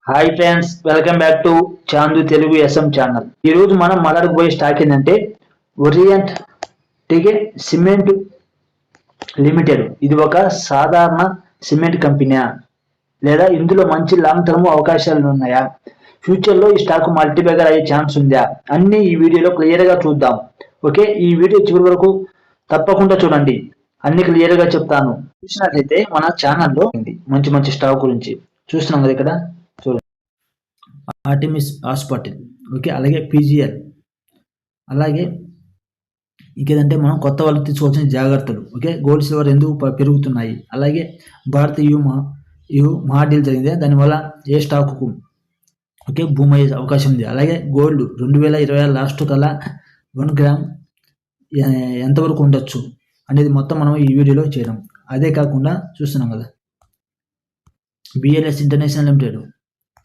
Hi friends, welcome back to Chandu Telugu SM channel. ఈ రోజు మనం మాట్లాడకపోయే స్టాక్ ఏంటంటే ఓరియంట్ టిగే సిమెంట్ లిమిటెడ్. ఇది ఒక సాధారణ సిమెంట్ కంపెనీ లేదా ఇందులో మంచి లాంగ్ టర్మ్ అవకాశాలు ఉన్నాయా? ఫ్యూచర్లో ఈ స్టాక్ మల్టీబేగర్ అయ్యే ఛాన్స్ ఉందా? అన్ని ఈ వీడియోలో క్లియర్గా చూద్దాం. ఓకే, ఈ వీడియో చివరి వరకు తప్పకుండా చూడండి, అన్ని క్లియర్గా చెప్తాను. చూసినట్లయితే మన ఛానల్లో మంచి మంచి స్టాక్ గురించి చూస్తున్నాం కదా. ఇక్కడ ఆర్టిమిస్ హాస్పిటల్, ఓకే, అలాగే పీజీఎల్, అలాగే ఇంకేదంటే మనం కొత్త వాళ్ళు తీసుకోవాల్సిన జాగ్రత్తలు, ఓకే, గోల్డ్ సిల్వర్ ఎందుకు పెరుగుతున్నాయి, అలాగే భారత్ మహా డీల్ జరిగింది, దానివల్ల ఏ స్టాకుకు ఓకే భూమి అయ్యే అవకాశం ఉంది, అలాగే గోల్డ్ 2020 లాస్ట్ కల్లా 1 గ్రామ్ ఎంతవరకు ఉండొచ్చు అనేది మొత్తం మనం ఈ వీడియోలో చేయడం. అదే కాకుండా చూస్తున్నాం కదా BLS international limited,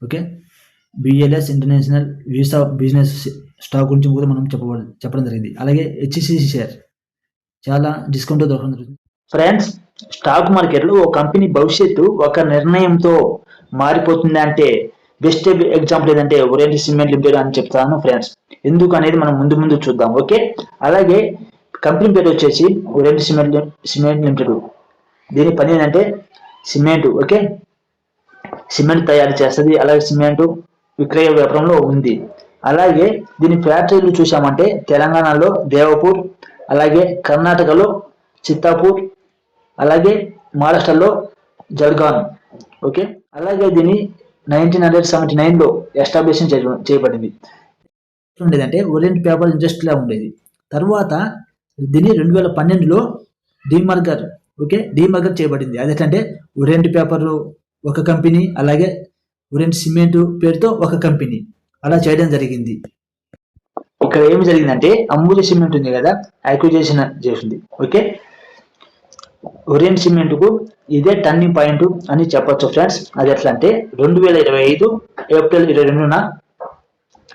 okay, BLS international visa business stock గురించి కూడా మనం చెప్పడం జరిగింది. అలాగే హెచ్సిసి షేర్ చాలా డిస్కౌంట్ దొరకడం జరుగుతుంది. ఫ్రెండ్స్, స్టాక్ మార్కెట్లో ఒక కంపెనీ భవిష్యత్తు ఒక నిర్ణయంతో మారిపోతుంది అంటే బెస్ట్ ఎగ్జాంపుల్ ఏదంటే ఓరియంట్ సిమెంట్ లిమిటెడ్ అని చెప్తాను ఫ్రెండ్స్. ఎందుకు అనేది మనం ముందు చూద్దాం. ఓకే, అలాగే కంపెనీ పేరు వచ్చేసి ఓరియంట్ సిమెంట్ లిమిటెడ్. దీని పని ఏంటంటే సిమెంట్, ఓకే, సిమెంట్ తయారు చేస్తుంది, అలాగే సిమెంట్ విక్రయ వ్యాపారంలో ఉంది. అలాగే దీని ఫ్యాక్టరీలు చూసామంటే తెలంగాణలో దేవపూర్, అలాగే కర్ణాటకలో చిత్తాపూర్, అలాగే మహారాష్ట్రలో జల్గాన్, ఓకే. అలాగే దీని 1979లో ఎస్టాబ్లిష్ చేయబడింది. ఉండేదంటే ఓరియంట్ పేపర్ ఇండస్ట్రీలా ఉండేది. తర్వాత దీన్ని 2012లో డిమర్గర్, ఓకే, డిమర్గర్ చేయబడింది. అదేంటంటే ఓరియంట్ పేపర్ ఒక కంపెనీ, అలాగే ఓరియంట్ సిమెంట్ పేరుతో ఒక కంపెనీ అలా చేయడం జరిగింది. ఇక్కడ ఏమి జరిగిందంటే అంబుజా సిమెంట్ ఉంది కదా, అక్విజిషన్ చేసింది. ఓకే, ఓరియంట్ సిమెంట్ కు ఇదే టర్నింగ్ పాయింట్ అని చెప్పొచ్చు ఫ్రెండ్స్. అది ఎట్లా అంటే 2025 ఏప్రిల్ 22న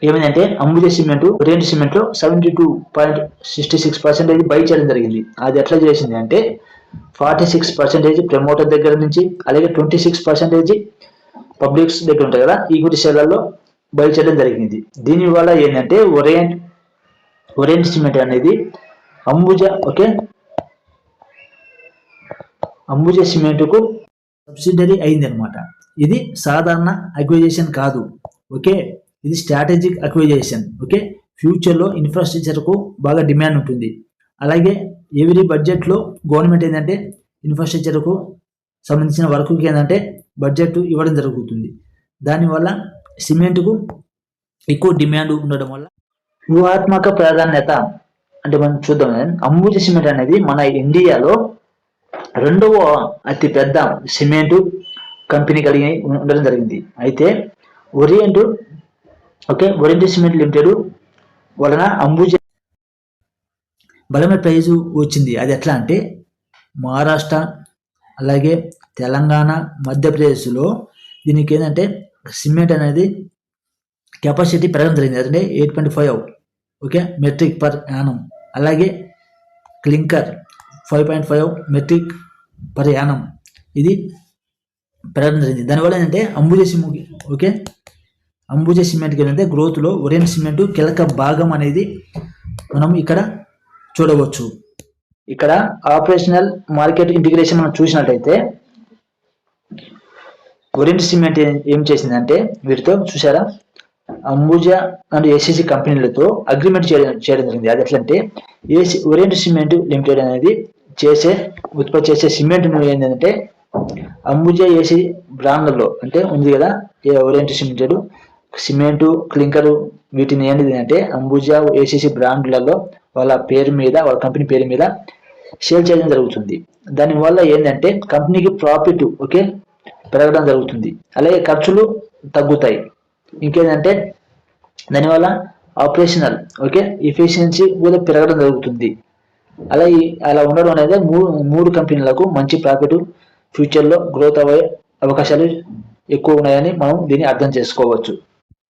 ఏమైందంటే అంబుజా సిమెంట్ ఓరియంట్ సిమెంట్ లో 72.66% బై చేయడం జరిగింది. అది ఎట్లా చేసింది అంటే 46% ప్రమోటర్ దగ్గర నుంచి, అలాగే 26% పబ్లిక్స్ దగ్గర ఉంటాయి కదా, ఈక్విటీ షేర్లలో బై చేయడం జరిగింది. దీనివల్ల ఏంటంటే ఓరియంట్ సిమెంట్ అనేది అంబుజా, ఓకే, అంబుజా సిమెంట్కు సబ్సిడరీ అయింది అనమాట. ఇది సాధారణ అక్విజిషన్ కాదు, ఓకే, ఇది స్ట్రాటజిక్ అక్విజిషన్. ఓకే, ఫ్యూచర్లో ఇన్ఫ్రాస్ట్రక్చర్కు బాగా డిమాండ్ ఉంటుంది. అలాగే ఎవరీ బడ్జెట్లో గవర్నమెంట్ ఏంటంటే ఇన్ఫ్రాస్ట్రక్చర్కు సంబంధించిన వర్క్కి ఏంటంటే బడ్జెట్ ఇవ్వడం జరుగుతుంది. దానివల్ల సిమెంట్కు ఎక్కువ డిమాండ్ ఉండడం వల్ల వ్యూహాత్మక ప్రాధాన్యత అంటే మనం చూద్దాం. అంబుజా సిమెంట్ అనేది మన ఇండియాలో 2వ అతి పెద్ద సిమెంట్ కంపెనీ కలిగి ఉండడం జరిగింది. అయితే orient, okay, orient cement limited వలన అంబుజా బలమైన ప్రైజు వచ్చింది. అది ఎట్లా అంటే మహారాష్ట్ర, అలాగే తెలంగాణ, మధ్యప్రదేశ్లో దీనికి ఏంటంటే సిమెంట్ అనేది కెపాసిటీ పెరగడం జరిగింది. అంటే 8.5, ఓకే, మెట్రిక్ పర్ యానం. అలాగే క్లింకర్ 5.5 మెట్రిక్ పర్ యానం ఇది పెరగడం జరిగింది. దానివల్ల ఏంటంటే అంబుజా సిమెంట్, ఓకే, అంబుజా సిమెంట్కి ఏంటంటే గ్రోత్లో ఓరియంట్ సిమెంట్ కీలక భాగం అనేది మనం ఇక్కడ చూడవచ్చు. ఇక్కడ ఆపరేషనల్ మార్కెట్ ఇంటిగ్రేషన్ మనం చూసినట్లయితే ఓరియంట్ సిమెంట్ ఏం చేసిందంటే వీరితో చూసారా అంబుజా అండ్ ఏసీసీ కంపెనీలతో అగ్రిమెంట్ చేయడం జరిగింది. అది ఎట్లంటే ఓరియంట్ సిమెంట్ లిమిటెడ్ అనేది ఉత్పత్తి చేసే సిమెంట్ ఏంటంటే అంబుజా ఏసీ బ్రాండ్లలో అంటే ఉంది కదా ఓరియంట్ సిమెంట్ క్లింకరు, వీటిని ఏంటిది అంబుజా ఏసీసీ బ్రాండ్లలో వాళ్ళ పేరు మీద, వాళ్ళ కంపెనీ పేరు మీద సేల్ చేయడం జరుగుతుంది. దానివల్ల ఏంటంటే కంపెనీకి ప్రాఫిట్, ఓకే, పెరగడం జరుగుతుంది. అలాగే ఖర్చులు తగ్గుతాయి. ఇంకేంటంటే దానివల్ల ఆపరేషనల్, ఓకే, ఎఫిషియన్సీ కూడా పెరగడం జరుగుతుంది. అలా ఉండడం అనేది మూడు కంపెనీలకు మంచి ప్రాఫిట్, ఫ్యూచర్లో గ్రోత్ అయ్యే అవకాశాలు ఎక్కువ ఉన్నాయని మనం దీన్ని అర్థం చేసుకోవచ్చు.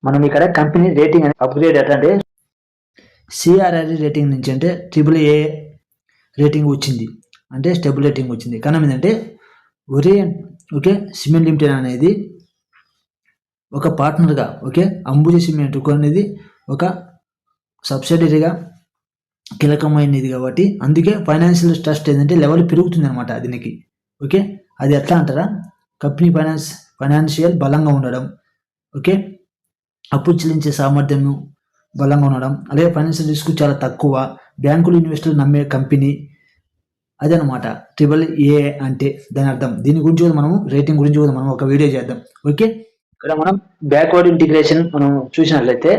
మనం ఇక్కడ కంపెనీ రేటింగ్ అప్గ్రేడ్ అంటే సిఆర్ఆర్ రేటింగ్ నుంచి అంటే AAA రేటింగ్ వచ్చింది, అంటే స్టేబుల్ రేటింగ్ వచ్చింది. కారణం ఏంటంటే ఓరియంట్, ఓకే, సిమెంట్ లిమిటెడ్ అనేది ఒక పార్ట్నర్గా ఓకే అంబుజా సిమెంట్ అనేది ఒక సబ్సిడరీగా కీలకమైనది కాబట్టి అందుకే ఫైనాన్షియల్ ట్రస్ట్ ఏంటంటే లెవెల్ పెరుగుతుంది అనమాట దీనికి. ఓకే, అది ఎట్లా అంటారా, కంపెనీ ఫైనాన్షియల్ బలంగా ఉండడం, ఓకే, అప్పు చెల్లించే సామర్థ్యం బలంగా ఉండడం, అలాగే ఫైనాన్షియల్ రిస్క్ చాలా తక్కువ, బ్యాంకులు ఇన్వెస్టర్లు నమ్మే కంపెనీ, అదనమాట ఏ అంటే దాని అర్థం. దీని గురించి కూడా మనం రేటింగ్ గురించి కూడా మనం ఒక వీడియో చేద్దాం. ఓకే, ఇక్కడ మనం బ్యాక్వర్డ్ ఇంటిగ్రేషన్ మనం చూసినట్లయితే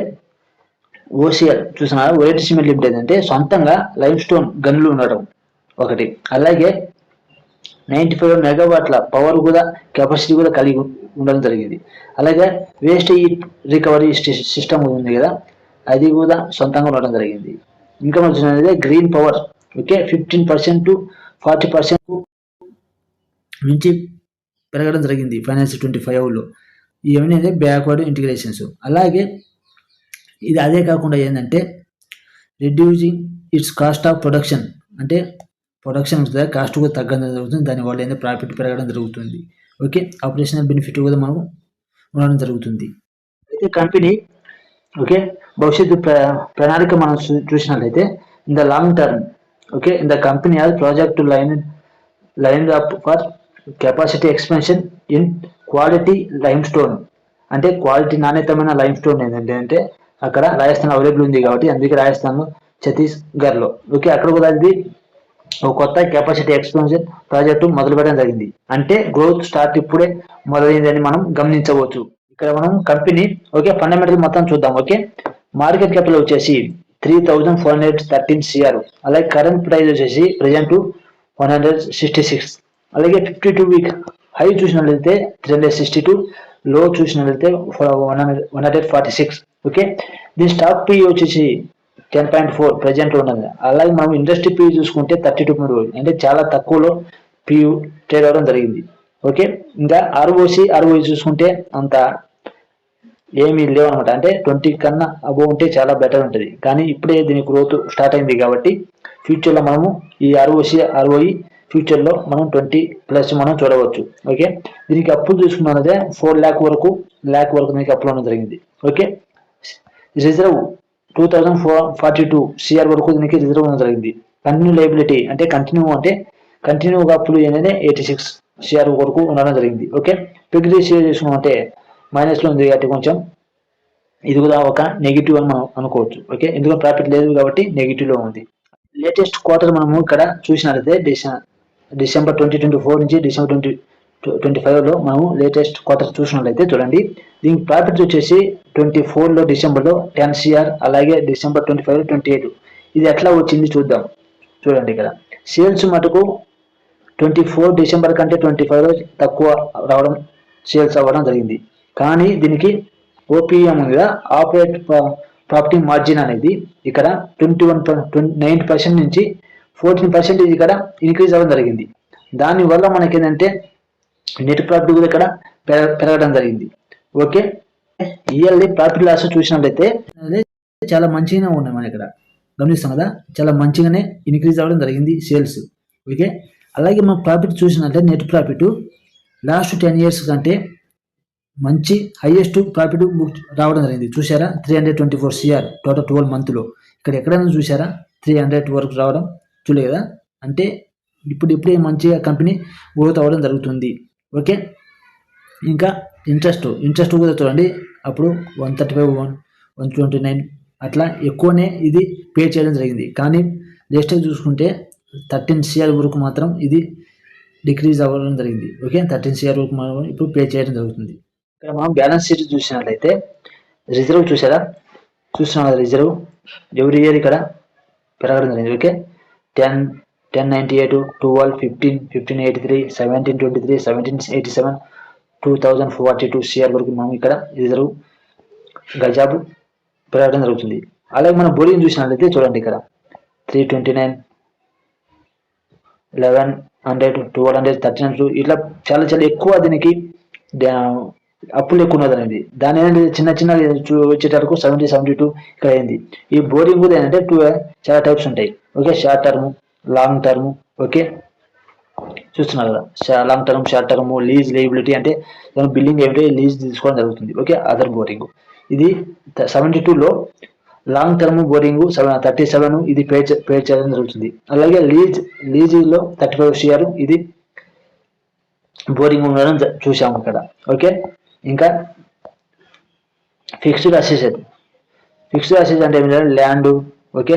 ఓసిఎల్ చూసినారా, ఓఎట్ సిమెంట్ లిమిటెడ్ అంటే సొంతంగా లైమ్ స్టోన్ గన్లు ఉండడం ఒకటి, అలాగే 95 మెగావాట్ల పవర్ కూడా కెపాసిటీ కూడా కలిగి ఉండడం జరిగింది. అలాగే వేస్ట్ హీట్ రికవరీ సిస్టమ్ ఉంది కదా, అది కూడా సొంతంగా ఉండడం జరిగింది. ఇంకా మనం చూసినట్లయితే గ్రీన్ పవర్ ఓకే 15% to 40% నుంచి పెరగడం జరిగింది ఫైనాన్స్ 25లో. ఇవన్నీ అయితే బ్యాక్వర్డ్ ఇంటిగ్రేషన్స్. అలాగే ఇది అదే కాకుండా ఏంటంటే reducing it's cost of production, అంటే ప్రొడక్షన్ ఉంటుంది కాస్ట్ కూడా తగ్గడం జరుగుతుంది, దానివల్ల ఏంటంటే ప్రాఫిట్ పెరగడం జరుగుతుంది. ఓకే, ఆపరేషనల్ బెనిఫిట్ కూడా మనం ఉండడం జరుగుతుంది. అయితే కంపెనీ ఓకే భవిష్యత్తు ప్రణాళిక మనం చూసినట్లయితే in the long term okay in the company has project line up for capacity expansion in quality limestone, అంటే క్వాలిటీ నాణ్యతమైన లైమ్ స్టోన్ ఏంటంటే అంటే అక్కడ రాజస్థాన్ అవైలబుల్ ఉంది కాబట్టి అందుకే రాజస్థాన్ ఛత్తీస్గఢ్లో ఓకే అక్కడ కూడా అది ఒక కొత్త కెపాసిటీ ఎక్స్పెన్షన్ ప్రాజెక్టు మొదలు పెట్టడం జరిగింది. అంటే గ్రోత్ స్టార్ట్ ఇప్పుడే మొదలైందని మనం గమనించవచ్చు. ఇక్కడ మనం కంపెనీ ఓకే ఫండమెంటల్ మొత్తం చూద్దాం. ఓకే, మార్కెట్ క్యాపిటల్ వచ్చేసి 3413 CR, అలాగే కరెంట్ ప్రైస్ వచ్చేసి ప్రజెంట్ 166, అలాగే 52 వీక్ హై చూసినట్లయితే 362, లో చూసినట్లయితే 146. ఓకే, దీని స్టాక్ పి వచ్చేసి 10.4 ప్రజెంట్ ఉన్నది. అలాగే మనం ఇండస్ట్రీ పి చూసుకుంటే 32, అంటే చాలా తక్కువలో పి ట్రేడ్ అవడం జరిగింది. ఓకే, ఇంకా ఆర్ఓఈ చూసుకుంటే అంత ఏమీ లేవు అనమాట, అంటే 20 కన్నా అబోవ్ ఉంటే చాలా బెటర్ ఉంటుంది. కానీ ఇప్పుడే దీని గ్రోత్ స్టార్ట్ అయింది కాబట్టి ఫ్యూచర్లో మనము ఈ ఆర్ఓఈ ఫ్యూచర్లో మనం 20+ మనం చూడవచ్చు. ఓకే, దీనికి అప్పులు చూసుకున్నదే 4 lakh వరకు దీనికి అప్పులు ఉండడం జరిగింది. ఓకే, రిజర్వ్ 2042 CR వరకు దీనికి రిజర్వ్ ఉండడం జరిగింది. కంటిన్యూ లైబిలిటీ అంటే కంటిన్యూగా అప్పులు అనేది 86 CR వరకు ఉండడం జరిగింది. ఓకే, పిక్ రేషియో చూసుకుంటే మైనస్లో ఉంది కాబట్టి కొంచెం ఇది కూడా ఒక నెగిటివ్ అని మనం అనుకోవచ్చు. ఓకే, ఎందుకంటే ప్రాఫిట్ లేదు కాబట్టి నెగిటివ్లో ఉంది. లేటెస్ట్ క్వార్టర్ మనము ఇక్కడ చూసినట్లయితే డిసెంబర్ 2024 నుంచి డిసెంబర్ 2025లో మనము లేటెస్ట్ క్వార్టర్ చూసినట్లయితే చూడండి, దీనికి ప్రాఫిట్ వచ్చేసి 24లో డిసెంబర్లో 10 CR, అలాగే డిసెంబర్ 25లో 28. ఇది ఎట్లా వచ్చింది చూద్దాం. చూడండి ఇక్కడ సేల్స్ మటుకు 24 డిసెంబర్ కంటే 25లో తక్కువ రావడం సేల్స్ అవ్వడం జరిగింది. కానీ దీనికి ఓపీఎం ఉంది కదా, ఆపరేట్ ప్రాఫిట్ మార్జిన్ అనేది ఇక్కడ 9% నుంచి 14% ఇక్కడ ఇంక్రీజ్ అవ్వడం జరిగింది. దానివల్ల మనకి ఏంటంటే నెట్ ప్రాఫిట్ కూడా ఇక్కడ పెరగడం జరిగింది. ఓకే, ఇయర్లీ ప్రాఫిట్ లాస్ చూసినట్లయితే చాలా మంచిగానే ఉన్నాయి. మనం ఇక్కడ గమనిస్తాం కదా, చాలా మంచిగానే ఇంక్రీజ్ అవ్వడం జరిగింది సేల్స్. ఓకే, అలాగే మనం ప్రాఫిట్ చూసినట్లయితే నెట్ ప్రాఫిట్ లాస్ట్ 10 years కంటే మంచి హైయెస్ట్ ప్రాఫిట్ బుక్ రావడం జరిగింది. చూసారా, 324 CR టోటల్ 12 monthలో. ఇక్కడ ఎక్కడైనా చూసారా 300 వరకు రావడం? చూడలేదు కదా, అంటే ఇప్పుడే మంచిగా కంపెనీ గ్రోత్ అవ్వడం జరుగుతుంది. ఓకే, ఇంకా ఇంట్రెస్ట్ కూడా చూడండి, అప్పుడు 135, 129 అట్లా ఎక్కువనే ఇది పే చేయడం జరిగింది. కానీ లేటెస్ట్ చూసుకుంటే 13 CR వరకు మాత్రం ఇది డిక్రీజ్ అవ్వడం జరిగింది. ఓకే, 13 CR వరకు మనం ఇప్పుడు పే చేయడం జరుగుతుంది. ఇక్కడ మనం బ్యాలెన్స్ షీట్ చూసినట్లయితే రిజర్వ్ చూస్తున్నాం రిజర్వ్ ఎవ్రీ ఇయర్ ఇక్కడ పెరగడం జరిగింది. ఓకే, 1098, 12, 15, 1583, 1723, 1787, 2042 CR వరకు మనం ఇక్కడ రిజర్వ్ గజాబు పెరగడం జరుగుతుంది. అలాగే మనం బోరింగ్ చూసినట్లయితే చూడండి ఇక్కడ 329, 1100, 1200, 1300 ఇట్లా చాలా ఎక్కువ దీనికి అప్పులు ఎక్కువ ఉన్నది అనేది. దాని ఏంటంటే చిన్న వచ్చేటరకు 72 ఇక్కడ అయింది. ఈ బోరింగ్ కూడా ఏంటంటే చాలా టైప్స్ ఉంటాయి. Okay, short term, long term. Okay, చూస్తున్నారు కదా, long term, short term, lease liability అంటే బిల్డింగ్ ఏమిటి లీజ్ తీసుకోవడం జరుగుతుంది. ఓకే, అదర్ బోరింగ్ ఇది 72లో లాంగ్ టర్మ్ బోరింగ్ 37 ఇది పే చేయడం జరుగుతుంది. అలాగే లీజ్లో 35 షేర్ ఇది బోరింగ్ ఉండడం చూసాము ఇక్కడ. ఓకే, ఇంకా ఫిక్స్డ్ అసెట్ అంటే ఏమిటంటే land, okay,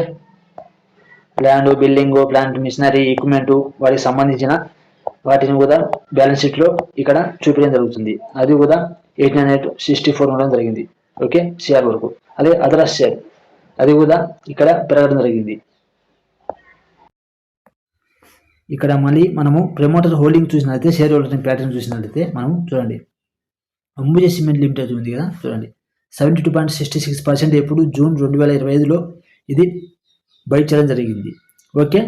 land, building, plant, machinery, equipment వాటికి సంబంధించిన వాటిని కూడా బ్యాలెన్స్ షీట్లో ఇక్కడ చూపించడం జరుగుతుంది. అది కూడా 8964 ఉండడం జరిగింది. ఓకే, షేర్ వరకు. అదే అదర్ షేర్ అది కూడా ఇక్కడ పెరగడం జరిగింది. ఇక్కడ మళ్ళీ మనము ప్రమోటర్ హోల్డింగ్ చూసినట్లయితే, షేర్ హోల్డింగ్ ప్యాటర్న్ చూసినట్లయితే మనం చూడండి, అంబుజా సిమెంట్ లిమిటెడ్ ఉంది కదా, చూడండి 72.66% ఎప్పుడు జూన్ 2025లో ఇది బై చేయడం జరిగింది. ఓకే,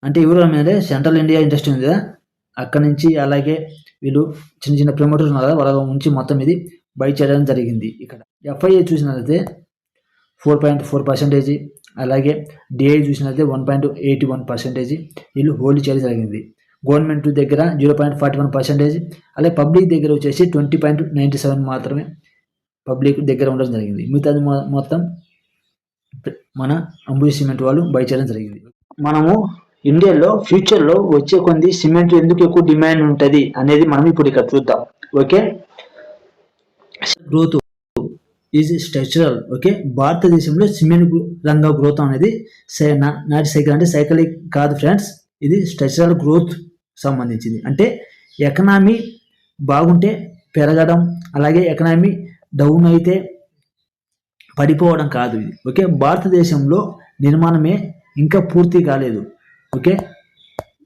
అంటే ఎవరు మీద సెంట్రల్ ఇండియా ఇండస్ట్రీ ఉంది కదా, అక్కడ నుంచి అలాగే వీళ్ళు చిన్న చిన్న ప్రమోటర్స్ ఉన్నారు కదా, వాళ్ళ నుంచి మొత్తం ఇది బై చేయడం జరిగింది. ఇక్కడ ఎఫ్ఐఏ చూసినట్లయితే 4.4%, అలాగే డిఐ చూసినట్లయితే 1.81% వీళ్ళు హోల్డ్ చేయడం జరిగింది. గవర్నమెంట్ దగ్గర 0.41%, అలాగే పబ్లిక్ దగ్గర వచ్చేసి 20.97 మాత్రమే పబ్లిక్ దగ్గర ఉండడం జరిగింది. మిగతాది మొత్తం మన అంబుజా సిమెంట్ వాళ్ళు బై చేయడం జరిగింది. మనము ఇండియాలో ఫ్యూచర్లో వచ్చే కొన్ని సిమెంట్ ఎందుకు ఎక్కువ డిమాండ్ ఉంటుంది అనేది మనం ఇప్పుడు ఇక్కడ చూద్దాం. Okay, growth is structural. Okay, భారతదేశంలో సిమెంట్ రంగ గ్రోత్ అనేది నాటి సైకిల్ అంటే సైకిలిక్ కాదు ఫ్రెండ్స్, ఇది స్ట్రక్చరల్ గ్రోత్ సంబంధించింది. అంటే ఎకనామీ బాగుంటే పెరగడం, అలాగే ఎకనామీ డౌన్ అయితే పడిపోవడం కాదు ఇది. ఓకే, భారతదేశంలో నిర్మాణమే ఇంకా పూర్తి కాలేదు. ఓకే,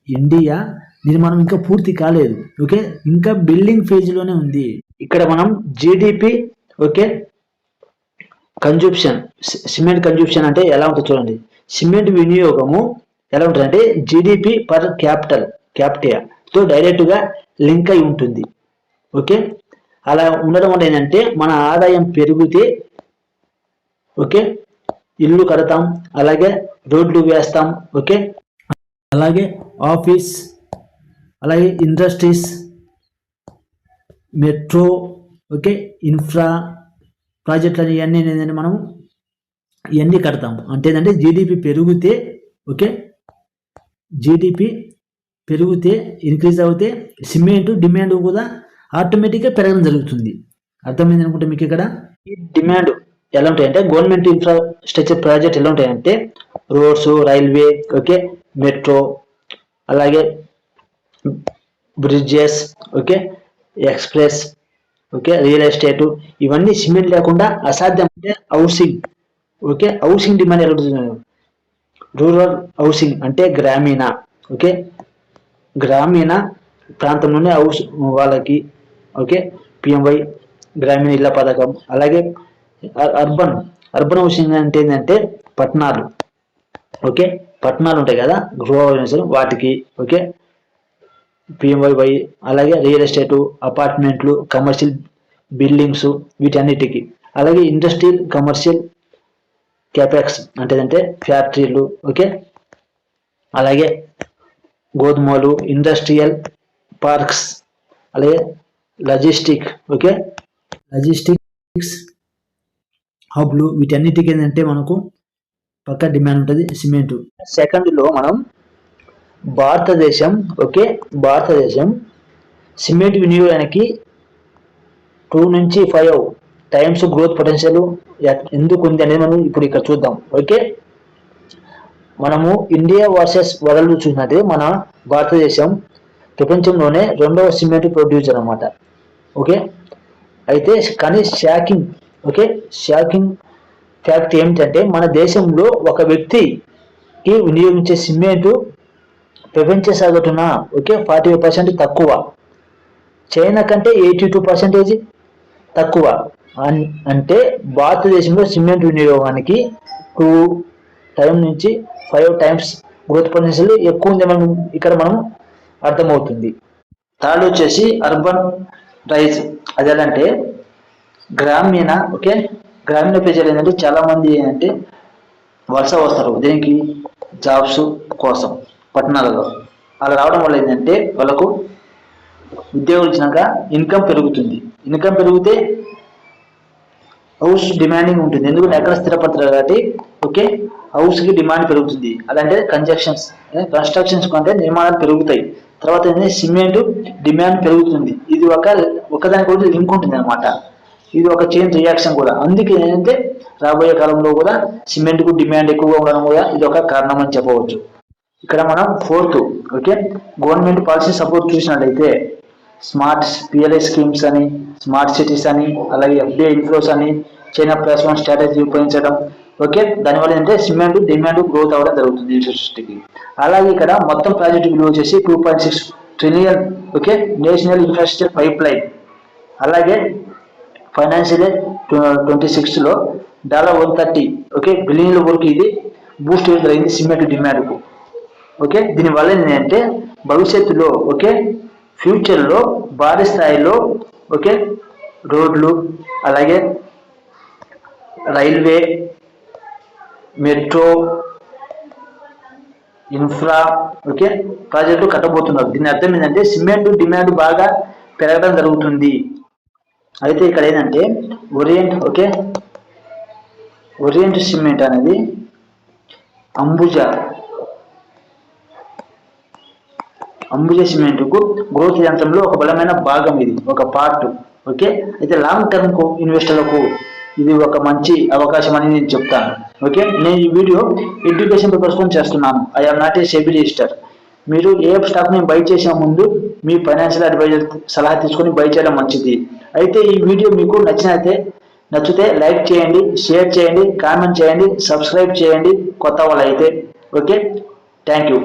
ఇండియా నిర్మాణం ఇంకా పూర్తి కాలేదు. ఓకే, ఇంకా బిల్డింగ్ ఫేజ్లోనే ఉంది. ఇక్కడ మనం GDP, okay, consumption, cement consumption అంటే ఎలా ఉంటుంది చూడండి. సిమెంట్ వినియోగము ఎలా ఉంటుంది అంటే జీడిపి పర్ క్యాపిటా డైరెక్ట్గా లింక్ అయి ఉంటుంది. ఓకే, అలా ఉండడం వల్ల ఏంటంటే మన ఆదాయం పెరిగితే, ఓకే, ఇల్లు కడతాం, అలాగే రోడ్లు వేస్తాం, ఓకే, అలాగే ఆఫీస్, అలాగే ఇండస్ట్రీస్, మెట్రో, ఓకే, ఇన్ఫ్రా ప్రాజెక్టులు ఇవన్నీ ఏంటంటే మనం ఇవన్నీ కడతాం. అంటే ఏంటంటే జీడిపి పెరిగితే, ఓకే, జీడిపి పెరిగితే ఇంక్రీజ్ అవుతే సిమెంట్ డిమాండ్ కూడా ఆటోమేటిక్గా పెరగడం జరుగుతుంది. అర్థమైంది అనుకుంటే మీకు ఇక్కడ ఈ డిమాండ్ ఎలా ఉంటాయంటే గవర్నమెంట్ ఇన్ఫ్రాస్ట్రక్చర్ ప్రాజెక్ట్ ఎలా ఉంటాయంటే రోడ్స్, రైల్వే, ఓకే, మెట్రో, అలాగే bridges, okay, express, okay, real estate, ఇవన్నీ సిమెంట్ లేకుండా అసాధ్యం. అంటే హౌసింగ్, ఓకే, హౌసింగ్ డిమాండ్ ఎలా ఉంటుంది, రూరల్ హౌసింగ్ అంటే గ్రామీణ, ఓకే, గ్రామీణ ప్రాంతంలోనే హౌస్ వాళ్ళకి, ఓకే, పిఎంవై గ్రామీణ ఇళ్ల పథకం. అలాగే అర్బన్ హౌసింగ్ అంటే ఏంటంటే పట్టణాలు, ఓకే, పట్టణాలు ఉంటాయి కదా గృహ వాటికి, ఓకే, పిఎంవై. అలాగే రియల్ ఎస్టేటు, అపార్ట్మెంట్లు, కమర్షియల్ బిల్డింగ్స్ వీటన్నిటికి. అలాగే ఇండస్ట్రియల్ కమర్షియల్ క్యాపెక్స్ అంటే ఫ్యాక్టరీలు, ఓకే, అలాగే గోధుమలు, ఇండస్ట్రియల్ పార్క్స్, అలాగే లాజిస్టిక్స్, ఓకే, లాజిస్టిక్స్ హబ్లు వీటన్నిటికీ ఏంటంటే మనకు పక్క డిమాండ్ ఉంటుంది సిమెంట్. సెకండ్లో మనం భారతదేశం, ఓకే, భారతదేశం సిమెంట్ వినియోగానికి 2 నుంచి 5 టైమ్స్ గ్రోత్ పొటెన్షియల్ ఎందుకు ఉంది అనేది మనం ఇప్పుడు ఇక్కడ చూద్దాం. ఓకే, మనము ఇండియా వర్సెస్ వరల్డ్ చూసినట్టే మన భారతదేశం ప్రపంచంలోనే 2వ సిమెంట్ ప్రొడ్యూసర్ అన్నమాట. ఓకే, అయితే కానీ షాకింగ్ ఫ్యాక్ట్ ఏమిటంటే మన దేశంలో ఒక వ్యక్తికి వినియోగించే సిమెంటు ప్రపంచ సగటున, ఓకే, 40% తక్కువ, చైనా కంటే 82% తక్కువ. అంటే భారతదేశంలో సిమెంట్ వినియోగానికి 2 నుంచి 5 టైమ్స్ గ్రోత్ పొటెన్షియల్ ఎక్కువ ఉంది మనం ఇక్కడ మనం అర్థమవుతుంది. థర్డ్ వచ్చేసి అర్బన్ రైజ్. అది ఎలా అంటే గ్రామీణ, ఓకే, గ్రామీణ ప్రజలు ఏంటంటే చాలా మంది ఏంటంటే వలస వస్తారు దేనికి, జాబ్స్ కోసం. పట్టణాలలో. అలా రావడం వల్ల ఏంటంటే వాళ్ళకు ఉద్యోగం ఇచ్చినాక ఇన్కమ్ పెరుగుతుంది. ఇన్కమ్ పెరిగితే హౌస్ డిమాండింగ్ ఉంటుంది, ఎందుకంటే ఎక్కడ స్థిరపడతారు కాబట్టి ఓకే హౌస్కి డిమాండ్ పెరుగుతుంది. అదంటే కన్స్ట్రక్షన్స్ కంటే నిర్మాణాలు పెరుగుతాయి. తర్వాత సిమెంట్ డిమాండ్ పెరుగుతుంది. ఇది ఒకదానికి ఒకటి లింక్ ఉంటుంది అనమాట. ఇది ఒక చైన్ రియాక్షన్ కూడా. అందుకే ఏంటంటే రాబోయే కాలంలో కూడా సిమెంట్కు డిమాండ్ ఎక్కువగా ఉండడం కూడా ఇది ఒక కారణం అని చెప్పవచ్చు. ఇక్కడ మనం fourth okay government policy support చూసినట్లయితే స్మార్ట్ పిఎల్ఐ స్కీమ్స్ అని, స్మార్ట్ సిటీస్ అని, అలాగే ఎఫ్డిఐ ఇన్ఫ్లోస్ అని, చైనా ప్లస్ వన్ స్ట్రాటజీ ఉపయోగించడం. ఓకే దానివల్ల ఏంటంటే సిమెంట్ డిమాండ్ గ్రోత్ అవ్వడం జరుగుతుంది ఇండస్ట్రీకి. అలాగే ఇక్కడ మొత్తం ప్రాజెక్టు విలువ వచ్చేసి 2.6 trillion okay national infrastructure pipe line. అలాగే ఫైనాన్షియల్ 26లో $130 ఓకే బిలియన్ల వరకు ఇది బూస్ట్ జరిగింది సిమెంట్ డిమాండ్కు. ఓకే దీనివల్ల ఏంటంటే భవిష్యత్తులో ఓకే ఫ్యూచర్లో భారీ స్థాయిలో ఓకే రోడ్లు, అలాగే railway, metro, infra okay project కట్టబోతున్నారు. దీని అర్థం ఏంటంటే సిమెంట్ డిమాండ్ బాగా పెరగడం జరుగుతుంది. అయితే ఇక్కడ ఏంటంటే ఓరియంట్ సిమెంట్ అనేది అంబుజా సిమెంట్కు గ్రోత్ యంత్రంలో ఒక బలమైన భాగం, ఇది ఒక పార్ట్. ఓకే అయితే లాంగ్ టర్మ్ ఇన్వెస్టర్లకు ఇది ఒక మంచి అవకాశం అని నేను చెప్తాను. ఓకే నేను ఈ వీడియో ఎడ్యుకేషన్ పర్పస్ కోసం చేస్తున్నాను. I am not a SEBI register. మీరు ఏ స్టాక్ని బై చేసే ముందు మీ ఫైనాన్షియల్ అడ్వైజర్ సలహా తీసుకొని బై చేయడం మంచిది. అయితే ఈ వీడియో మీకు నచ్చితే లైక్ చేయండి, షేర్ చేయండి, కామెంట్ చేయండి, సబ్స్క్రైబ్ చేయండి కొత్త వాళ్ళు అయితే. Okay thank you.